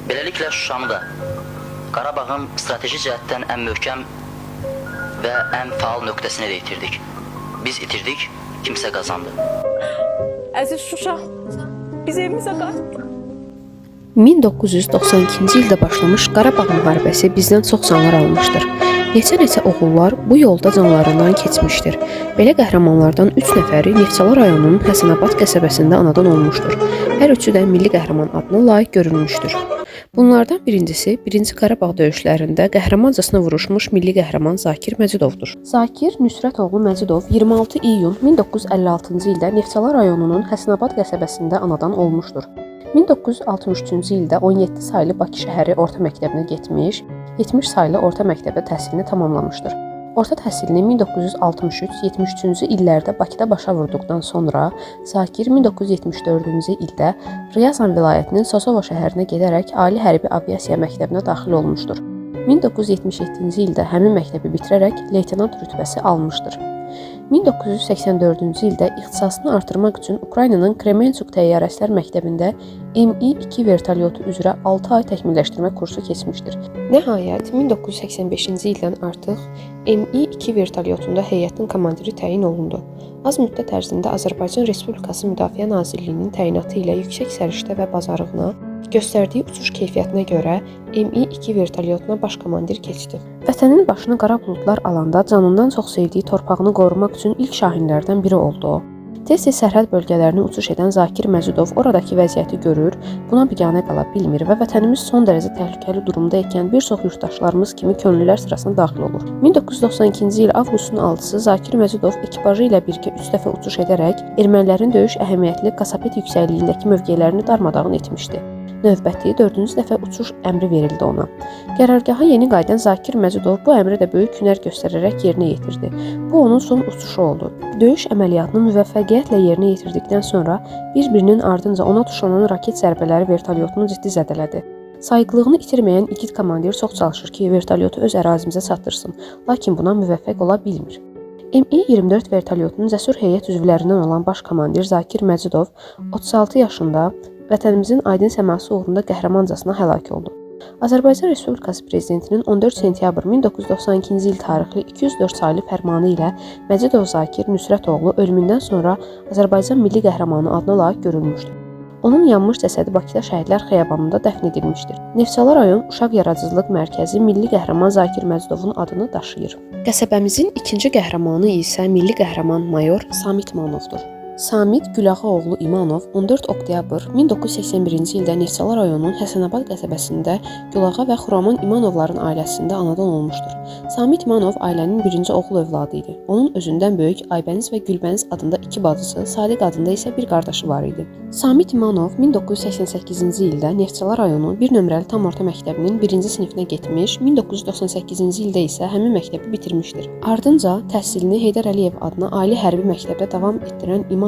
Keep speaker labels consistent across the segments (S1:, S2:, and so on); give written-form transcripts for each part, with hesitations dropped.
S1: Beləliklə Şuşanı da Qarabağın strateji cəhətdən ən möhkəm və ən faal nöqtəsini də itirdik. Biz itirdik, kimsə qazandı.
S2: Əziz Şuşa, biz evimizə qayıtdıq.
S3: 1992-ci ildə başlamış Qarabağ müharibəsi bizdən çox canlar almışdır. Neçə oğullar bu yolda canlarından keçmişdir. Belə qəhrəmanlardan 3 nəfəri Neftçala rayonunun Həsənabad qəsəbəsində anadan olmuşdur. Hər üçü də milli qəhrəman adına layiq görülmüşdür. Bunlardan birincisi, 1-ci Qarabağ döyüşlərində qəhrəmancasına vuruşmuş milli qəhrəman Zakir Məcidovdur. Zakir Nüsrətoğlu Məcidov 26 iyun 1956-cı ildə Neftçala rayonunun Həsənabad qəsəbəsində anadan olmuşdur. 1963-cü ildə 17 saylı Bakı şəhəri orta məktəbinə getmiş, 70 saylı orta məktəbdə təhsilini tamamlamışdır. Orta təhsilini 1963-73-cü illərdə Bakıda başa vurduqdan sonra Zakir 1974-cü ildə Ryazan vilayətinin Sosova şəhərinə gedərək Ali Hərbi Aviasiya məktəbinə daxil olmuşdur. 1977-ci ildə həmin məktəbi bitirərək leytenant rütbəsi almışdır. 1984-cü ildə ixtisasını artırmaq üçün Ukraynanın Kremenchuk təyyarəçilər məktəbində Mi-2 vertolyotu üzrə 6 ay təkmilləşdirmə kursu keçmişdir. Nəhayət 1985-ci ildən artıq Mi-2 vertolyotunda heyətin komandiri təyin olundu. Az müddət ərzində Azərbaycan Respublikası Müdafiə Nazirliyinin təyinatı ilə yüksək səriştə və bacarığına, göstərdiyi uçuş keyfiyyətinə görə Mi-2 vertolyotuna baş komandir keçdi. Vətənin başını qara buludlar alanda canından çox sevdiyi torpağını qorumaq üçün ilk şahinlərdən biri oldu. Tez-tez sərhəd bölgələrini uçuş edən Zakir Məcidov oradakı vəziyyəti görür, buna biganə qala bilmir və vətənimiz son dərəcə təhlükəli durumda ikən bir çox yurttaşlarımız kimi könüllülər sırasına daxil olur. 1992-ci il avqustun 6-sı Zakir Məcidov ekipajı ilə birgə 3 dəfə uçuş edərək ermənilərin döyüş əhəmiyyətli Kasapet yüksəkliyindəki mövqelərini darmadağın etmişdi. Növbəti 4-cü dəfə uçuş əmri verildi ona. Qərargaha yeni qayıdan Zakir Məcidov bu əmri də böyük hünər göstərərək yerinə yetirdi. Bu onun son uçuşu oldu. Döyüş əməliyyatını müvəffəqiyyətlə yerinə yetirdikdən sonra bir-birinin ardınca ona tuşlanan raket zərbələri vertolyotunu ciddi zədələdi. Sayıqlığını itirməyən igid komandir çox çalışır ki, vertolyotu öz ərazimizə çatdırsın, lakin buna müvəffəq ola bilmir. Mi-24 vertolyotunun cəsur heyət üzvlərindən olan baş komandir Zakir Məcidov 36 yaşında vətənimizin aydın səması uğrunda qəhrəmancasına həlak oldu. Azərbaycan Respublikası Prezidentinin 14 sentyabr 1992-ci il tarixli 204 saylı fərmanı ilə Məcidov Zakir Nüsrətoğlu ölümündən sonra Azərbaycan Milli Qəhrəmanı adına layiq görülmüşdür. Onun yanmış cəsədi Bakıda Şəhidlər Xiyabanında dəfn edilmişdir. Neftçala rayon Uşaq Yaradıcılıq Mərkəzi Milli Qəhrəman Zakir Məcidovun adını daşıyır. Qəsəbəmizin ikinci qəhrəmanı isə Milli Qəhrəman Mayor Samit İmanovdur. Samit Gülağa oğlu İmanov 14 oktyabr 1981-ci ildə Neftçala rayonunun Həsənabad qəsəbəsində Gülağa və Xuraman İmanovların ailəsində anadan olmuşdur. Samit İmanov ailənin birinci oğul övladı idi. Onun özündən böyük Aybəniz və Gülbəniz adında 2 bacısı, Sadiq adında isə bir qardaşı var idi. Samit İmanov 1988-ci ildə Neftçala rayonu 1 nömrəli tam orta məktəbinin 1-ci sinifinə getmiş, 1998-ci ildə isə həmin məktəbi bitirmişdir. Ardınca təhsilini Heydər Əliyev adına Ali Hərbi məktəbdə davam etdirən İmanov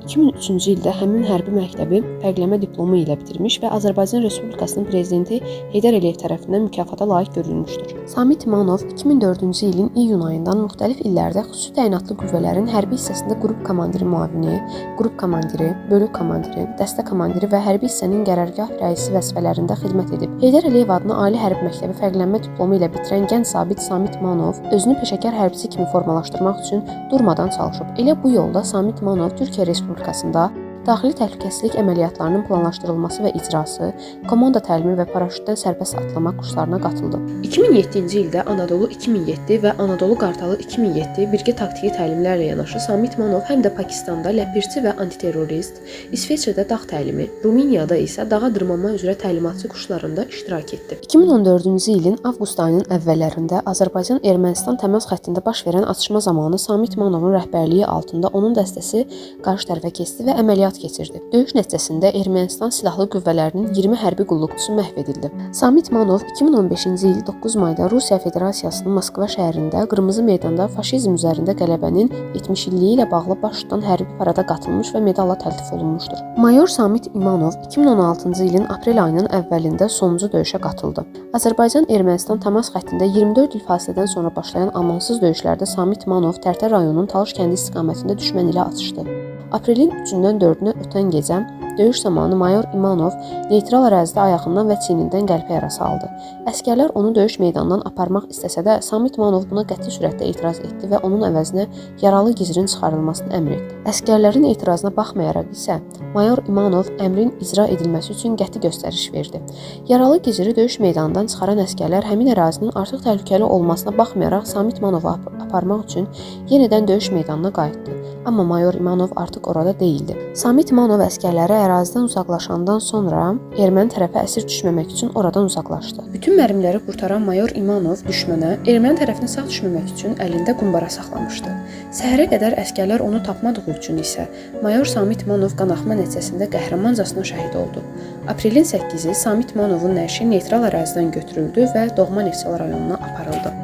S3: 2003-cü ildə həmin hərbi məktəbi fərqləmə diplomu ilə bitirmiş və Azərbaycan Respublikasının prezidenti Heydər Əliyev tərəfindən mükafata layiq görülmüşdür. Samit İmanov 2004-cü ilin iyun ayından müxtəlif illərdə xüsusi təyinatlı qüvvələrin hərbi hissəsində qrup komandiri müavini, qrup komandiri, bölük komandiri, dəstə komandiri və hərbi hissənin qərargah rəisi vəzifələrində xidmət edib. Heydər Əliyev adına Ali Hərbi məktəbi fərqlənmə diplomu ilə bitirən gənc zabit Samit İmanov özünü peşəkar hərbçi kimi formalaşdırmaq üçün durmadan çalışıb. Elə bu yolda Samit İmanov Türkiyə Respublikasında daxili təhlükəsizlik əməliyyatlarının planlaşdırılması və icrası, komanda təlimi və paraşütdən sərbəst atlama kurslarına qatıldı. 2007-ci ildə Anadolu 2007 və Anadolu Qartalı 2007 birgə taktiki təlimlərlə yanaşı Samit İmanov həm də Pakistanda ləpirçi və antiterrorist, İsveçrədə dağ təlimi, Rumeniyada isə dağa dırmanma üzrə təlimatçı kurslarında iştirak etdi. 2014-cü ilin avqust ayının əvvəllərində Azərbaycan-Ermənistan təmas xəttində baş verən atışma zamanı Samit İmanovun rəhbərliyi altında onun dəstəsi qarşı tərəfə keçdi və əməliyyat keçirdi. Döyüş nəticəsində Ermənistan silahlı qüvvələrinin 20 hərbi qulluqçusu məhv edildi. Samit İmanov 2015-ci il 9 mayda Rusiya Federasiyasının Moskva şəhərində Qırmızı meydanda faşizm üzərində qələbənin 70 illiyi ilə bağlı baş tutan hərbi parada qatılmış və medalla təltif olunmuşdur. Mayor Samit İmanov 2016-cı ilin aprel ayının əvvəlində sonuncu döyüşə qatıldı. Azərbaycan-Ermənistan təmas xəttində 24 il fasilədən sonra başlayan amansız döyüşlərdə Samit İmanov Tərtər rayonunun Talış kəndi istiqamətində düşmən ilə atışdı. Aprelin 3-dən 4-ünə ötən gecə döyüş zamanı mayor İmanov neytral ərazidə ayağından və çiynindən qəlpə yarası aldı. Əsgərlər onu döyüş meydanından aparmaq istəsə də, Samit İmanov buna qəti sürətdə etiraz etdi və onun əvəzinə yaralı gizirin çıxarılmasını əmr etdi. Əsgərlərin etirazına baxmayaraq isə mayor İmanov əmrin icra edilməsi üçün qəti göstəriş verdi. Yaralı giziri döyüş meydanından çıxaran əsgərlər həmin ərazinin artıq təhlükəli olmasına baxmayaraq Samit İmanovu aparmaq üçün yenidən döyüş meydanına qayıtdı. Amma mayor İmanov artıq orada değildi. Samit İmanov əsgərləri ərazidən uzaqlaşandan sonra erməni tərəfə əsir düşməmək üçün oradan uzaqlaşdı. Bütün mərmiləri qurtaran mayor İmanov düşmənə erməni tərəfinə sağ düşməmək üçün əlində qumbara saxlamışdı. Səhərə qədər əsgərlər onu tapmadığı üçün isə mayor Samit İmanov qanaxma nəticəsində qəhrəmancasına şəhid oldu. Aprelin 8-i Samit İmanovun nəşi neytral ərazidən götürüldü və doğma Neftçala rayonuna aparıldı.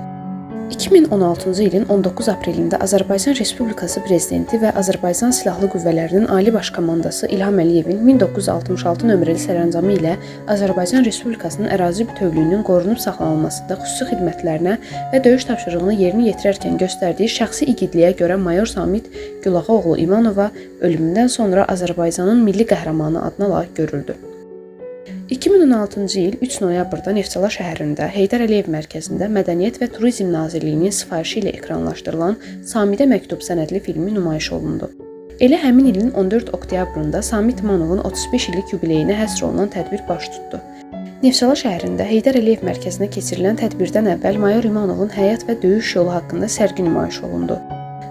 S3: 2016-cı ilin 19 aprelində Azərbaycan Respublikası Prezidenti və Azərbaycan Silahlı Qüvvələrinin Ali Baş Komandası İlham Əliyevin 1966 nömrəli sərəncamı ilə Azərbaycan Respublikasının ərazi bütövlüyünün qorunub saxlanılmasında xüsusi xidmətlərinə və döyüş tapşırığını yerinə yetirərkən göstərdiyi şəxsi igidliyə görə mayor Samit Gülağaoğlu İmanova ölümündən sonra Azərbaycanın milli qəhrəmanı adına layiq görüldü. 2016-cı il 3 noyabrda Neftçala şəhərində Heydər Əliyev mərkəzində Mədəniyyət və Turizm Nazirliyinin sifarişi ilə ekranlaşdırılan Samidə məktub sənədli filmi nümayiş olundu. Elə həmin ilin 14 oktyabrında Samit İmanovun 35 illik yubileyinə həsr olunan tədbir baş tutdu. Neftçala şəhərində Heydər Əliyev mərkəzinə keçirilən tədbirdən əvvəl mayor İmanovun həyat və döyüş yolu haqqında sərgi nümayiş olundu.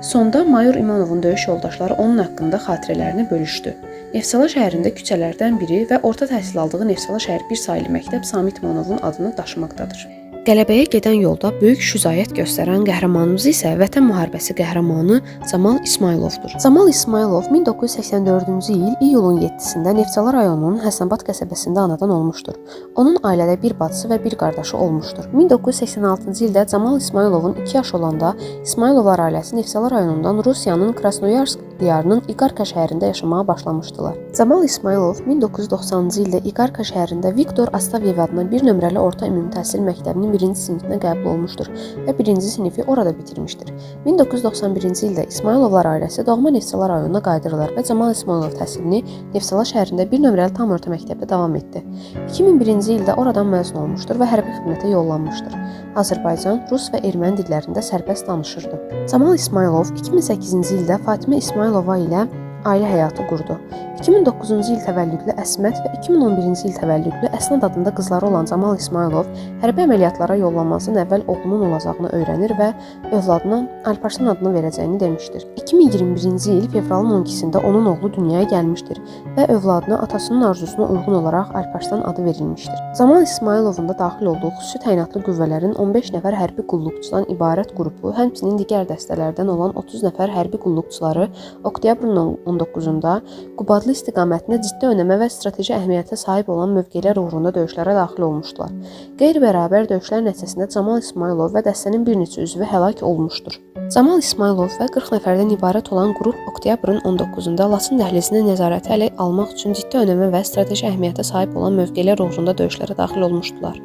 S3: Sonda mayor İmanovun döyüş yoldaşları onun haqqında xatirələrini bölüşdü. Neftçala şəhərində küçələrdən biri və orta təhsil aldığı Neftçala şəhər 1 saylı məktəb Samit İmanovun adını daşımaqdadır. Qələbəyə gedən yolda böyük şücaət göstərən qəhrəmanımız isə Vətən müharibəsi qəhrəmanı Camal İsmayılovdur. Camal İsmayılov 1984-cü il iyulun 7-sində Neftçala rayonunun Həsənabad qəsəbəsində anadan olmuşdur. Onun ailədə bir bacısı və bir qardaşı olmuşdur. 1986-cı ildə Camal İsmayılovun 2 yaş olanda İsmayılovlar ailəsi Neftçala rayonundan Rusiyanın Krasnoyarsk diyarının İqarka şəhərində yaşamağa başlamışdılar. Camal İsmayılov 1990-cı ildə İqarka şəhərində Viktor Astavyev adına bir nömrəli orta ümumi təhsil məktəbinin 1-ci sinifinə qəbul olmuşdur və 1-ci sinifi orada bitirmişdir. 1991-ci ildə İsmayılovlar ailəsi doğma Neftçala rayonuna qayıdırlar və Camal İsmayılov təhsilini Neftçala şəhərində bir nömrəli tam orta məktəbdə davam etdi. 2001-ci ildə oradan məzun olmuşdur və hərbi xidmətə yollanmışdır. Azərbaycan, rus və erməni dillərində sərbəst danışırdı. Camal İsmayılov 2008-ci ildə Fatimə İsmayılova ilə ailə həyatı qurdu. 2009-cu il təvəllüdlü Əsmət və 2011-ci il təvəllüdlü Əsnad adında qızları olan Camal İsmayılov hərbi əməliyyatlara yollanmasından əvvəl oğlunun olacağını öyrənir və övladına Alparslan adını verəcəyini demişdir. 2021-ci il fevralın 12-sində onun oğlu dünyaya gəlmişdir və övladına atasının arzusuna uyğun olaraq Alparslan adı verilmişdir. Camal İsmayılovun da daxil olduğu xüsusi təyinatlı qüvvələrin 15 nəfər hərbi qulluqçudan ibarət qrupu, həmçinin digər dəstələrdən olan 30 nəfər hərbi qulluqçuları oktyabrın 19-da Qubadlı istiqamətində ciddi önəmə və strateji əhəmiyyətə sahib olan mövqelər uğrunda döyüşlərə daxil olmuşdular. Qeyri-bərabər döyüşlər nəticəsində Camal İsmayılov və dəstənin bir neçə üzvü həlak olmuşdur. Camal İsmayılov və 40 nəfərdən ibarət olan qrup oktyabrın 19-da Laçın dəhlizini nəzarəti ələ almaq üçün ciddi önəmə və strateji əhəmiyyətə sahib olan mövqelər uğrunda döyüşlərə daxil olmuşdular.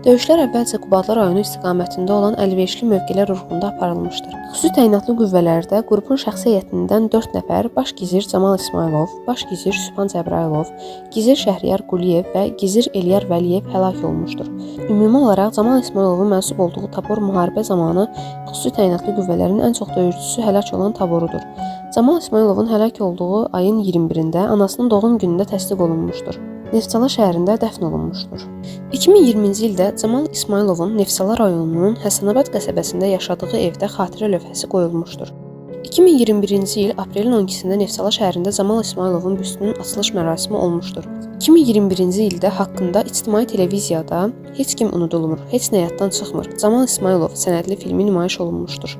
S3: Döyüşlər əvvəlcə Qubadlı rayonu istiqamətində olan əlverişli mövqelər uğrunda aparılmışdır. Xüsusi təyinatlı qüvvələrdə qrupun şəxsi heyətindən 4 nəfər baş gizir Camal İsmayılov, baş gizir Sübhan Cəbrayılov, gizir Şəhriyar Quliyev və gizir Eliyar Vəliyev həlak olmuşdur. Ümumi olaraq Camal İsmayılovun mənsub olduğu tabor müharibə zamanı xüsusi təyinatlı qüvvələrin ən çox döyüşçüsü həlak olan taborudur. Camal İsmayılovun həlak olduğu ayın 21-də anasının doğum günündə təsdiq olunmuşdur. Neftçala şəhərində dəfn olunmuşdur. 2020-ci ildə Camal İsmayılovun Neftçala rayonunun Həsənabad qəsəbəsində yaşadığı evdə xatirə lövhəsi qoyulmuşdur. 2021-ci il aprelin 12-sində Neftçala şəhərində Camal İsmayılovun büstünün açılış mərasimi olmuşdur. 2021-ci ildə haqqında ictimai televiziyada Heç kim unudulmur, heç nə yaddan çıxmır. Camal İsmayılov sənədli filmi nümayiş olunmuşdur.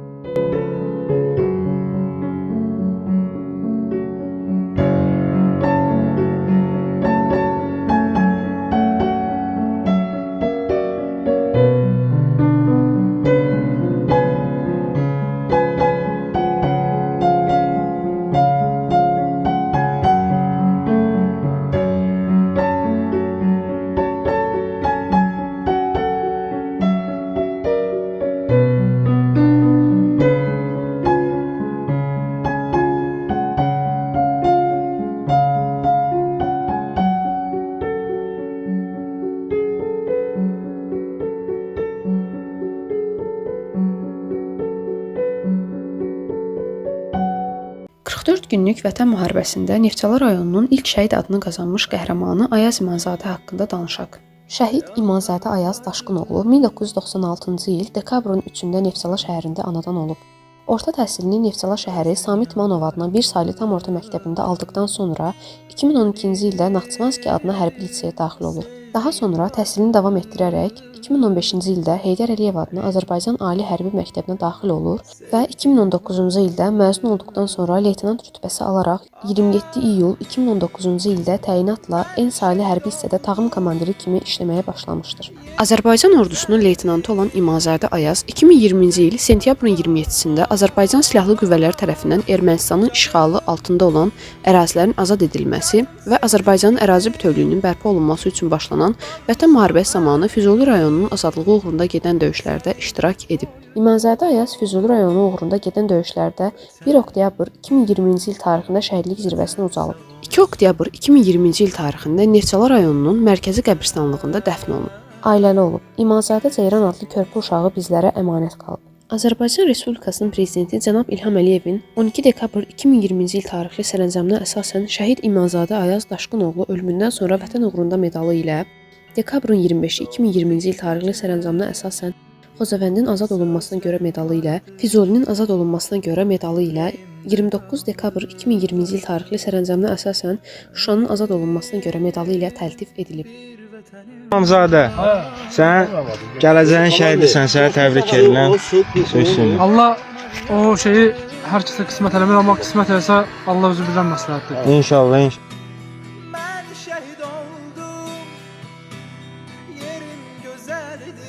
S3: günlük Vətən müharibəsində Neftçala rayonunun ilk şəhid adını qazanmış qəhrəmanı Ayaz İmanzadə haqqında danışaq. Şəhid İmanzadə Ayaz Daşqınoğlu 1996-cı il dekabrın 3-də Neftçala şəhərində anadan olub. Orta təhsilini Neftçala şəhəri Samit Manov adına bir saylı tam orta məktəbində aldıqdan sonra 2012-ci ildə Naxçıvanski adına hərbi liseyə daxil olur. Daha sonra təhsilini davam etdirərək 2015-ci ildə Heydər Əliyev adına Azərbaycan Ali Hərbi Məktəbinə daxil olur və 2019-cu ildə məzun olduqdan sonra leytenant rütbəsi alaraq 27 iyul 2019-cu ildə təyinatla en saylı hərbi hissədə tağım komandiri kimi işləməyə başlamışdır. Azərbaycan ordusunun leytenantı olan İmanzadə Ayaz 2020-ci il sentyabrın 27-sində Azərbaycan Silahlı Qüvvələri tərəfindən Ermənistanın işğalı altında olan ərazilərin azad edilməsi və Azərbaycanın ərazi bütövlüyünün bərpa olunması üçün başlanan Vətən müharibəsi zamanı Füzuli rayonunun azadlığı uğrunda gedən döyüşlərdə iştirak edib. İmanzadə Ayaz Füzuli rayonu uğrunda gedən döyüşlərdə 1 oktyabr 2020-ci il tarixində şəhidlik zirvəsinə ucalıb. 2 oktyabr 2020-ci il tarixində Neftçala rayonunun mərkəzi qəbirstanlığında dəfn olunub. Ailəli olub. İmanzadə Ceyran adlı körpə uşağı bizlərə əmanət qalıb. Azərbaycan Respublikasının prezidenti cənab İlham Əliyevin 12 dekabr 2020-ci il tarixli sərəncamına əsasən şəhid İmanzadə Ayaz Daşqınoğlu ölümündən sonra Vətən uğrunda medalı ilə, dekabrın 25-i 2020-ci il tarixli sərəncamına əsasən Xocavəndin azad olunmasına görə medalı ilə, Füzulinin azad olunmasına görə medalı ilə, 29 dekabr 2020-ci il tarixli sərəncamına əsasən Şuşanın azad olunmasına görə medalı ilə təltif edilib.
S4: İmamzadə, sən gələcəyin şəhidisən, səni təbrik edirəm.
S5: Allah o şeyi hər kəsə qismət eləmir, amma qismət eləsə Allah özü bilən məsləhətdir.
S4: İnşallah, inşallah.
S6: Ben şehit oldum, yerim güzeldi.